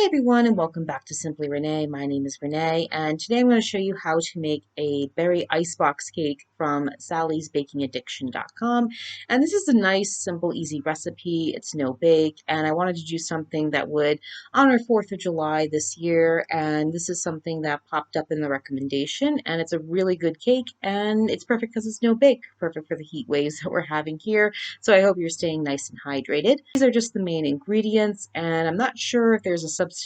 Everyone, and welcome back to Simply Renee. My name is Renee, and today I'm going to show you how to make a berry icebox cake from sallysbakingaddiction.com. And this is a nice, simple, easy recipe. It's no bake, and I wanted to do something that would honor 4th of July this year, and this is something that popped up in the recommendation, and it's a really good cake, and it's perfect because it's no bake, perfect for the heat waves that we're having here. So I hope you're staying nice and hydrated. These are just the main ingredients, and I'm not sure if there's a substitution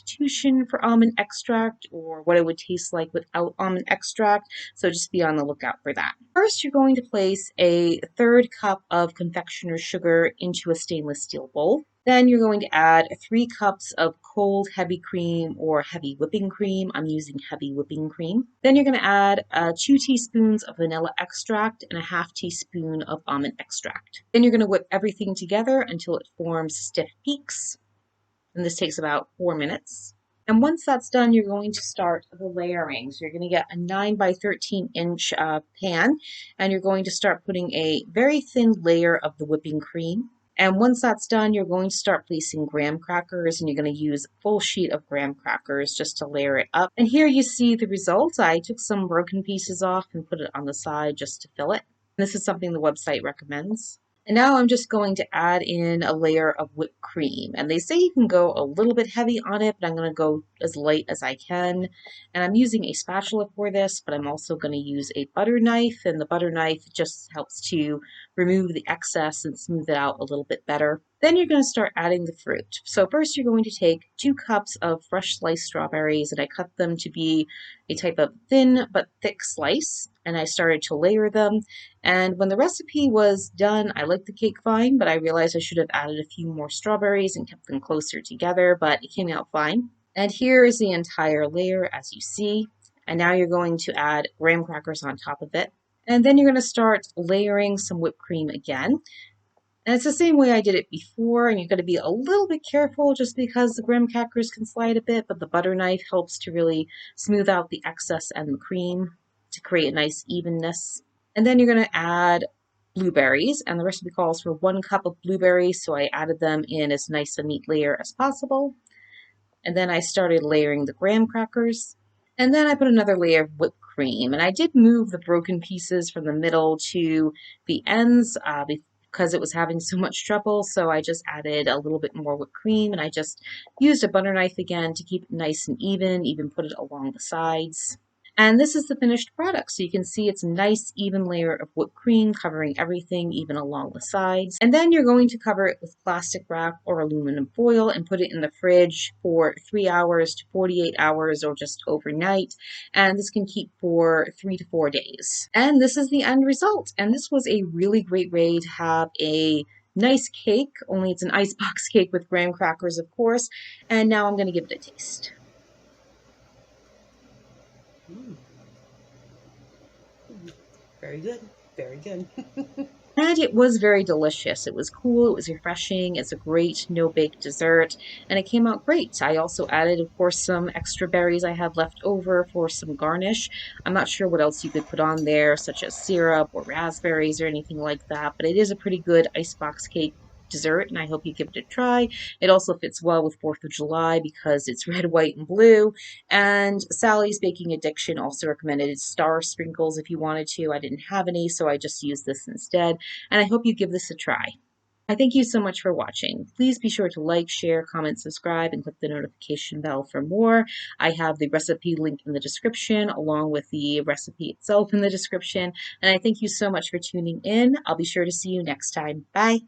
for almond extract or what it would taste like without almond extract, so just be on the lookout for that. First, you're going to place a third cup of confectioner's sugar into a stainless steel bowl. Then you're going to add 3 cups of cold heavy cream or heavy whipping cream. I'm using heavy whipping cream. Then you're going to add 2 teaspoons of vanilla extract and a half teaspoon of almond extract. Then you're going to whip everything together until it forms stiff peaks. And this takes about 4 minutes. And once that's done, you're going to start the layering. So you're going to get a 9 by 13 inch pan, and you're going to start putting a very thin layer of the whipping cream. And once that's done, you're going to start placing graham crackers, and you're going to use a full sheet of graham crackers just to layer it up. And here you see the results. I took some broken pieces off and put it on the side just to fill it. This is something the website recommends. And now I'm just going to add in a layer of whipped cream. And they say you can go a little bit heavy on it, but I'm going to go as light as I can. And I'm using a spatula for this, but I'm also going to use a butter knife. And the butter knife just helps to remove the excess and smooth it out a little bit better. Then you're going to start adding the fruit. So first you're going to take 2 cups of fresh sliced strawberries, and I cut them to be a type of thin but thick slice. And I started to layer them. And when the recipe was done, I liked the cake fine, but I realized I should have added a few more strawberries and kept them closer together, but it came out fine. And here is the entire layer, as you see. And now you're going to add graham crackers on top of it. And then you're going to start layering some whipped cream again. And it's the same way I did it before, and you're going to be a little bit careful just because the graham crackers can slide a bit, but the butter knife helps to really smooth out the excess and the cream to create a nice evenness. And then you're going to add blueberries, and the recipe calls for 1 cup of blueberries, so I added them in as nice a neat layer as possible. And then I started layering the graham crackers, and then I put another layer of whipped cream, and I did move the broken pieces from the middle to the ends because it was having so much trouble, so I just added a little bit more whipped cream, and I just used a butter knife again to keep it nice and even put it along the sides. And this is the finished product. So you can see it's a nice even layer of whipped cream covering everything, even along the sides. And then you're going to cover it with plastic wrap or aluminum foil and put it in the fridge for 3 hours to 48 hours or just overnight. And this can keep for 3 to 4 days. And this is the end result. And this was a really great way to have a nice cake, only it's an icebox cake with graham crackers, of course. And now I'm going to give it a taste. Very good. Very good. And it was very delicious. It was cool, it was refreshing, it's a great no-bake dessert, and it came out great. I also added, of course, some extra berries I had left over for some garnish. I'm not sure what else you could put on there, such as syrup or raspberries or anything like that, but it is a pretty good icebox cake dessert, and I hope you give it a try. It also fits well with 4th of July because it's red, white, and blue. And Sally's Baking Addiction also recommended star sprinkles if you wanted to. I didn't have any, so I just used this instead. And I hope you give this a try. I thank you so much for watching. Please be sure to like, share, comment, subscribe, and click the notification bell for more. I have the recipe link in the description, along with the recipe itself in the description. And I thank you so much for tuning in. I'll be sure to see you next time. Bye.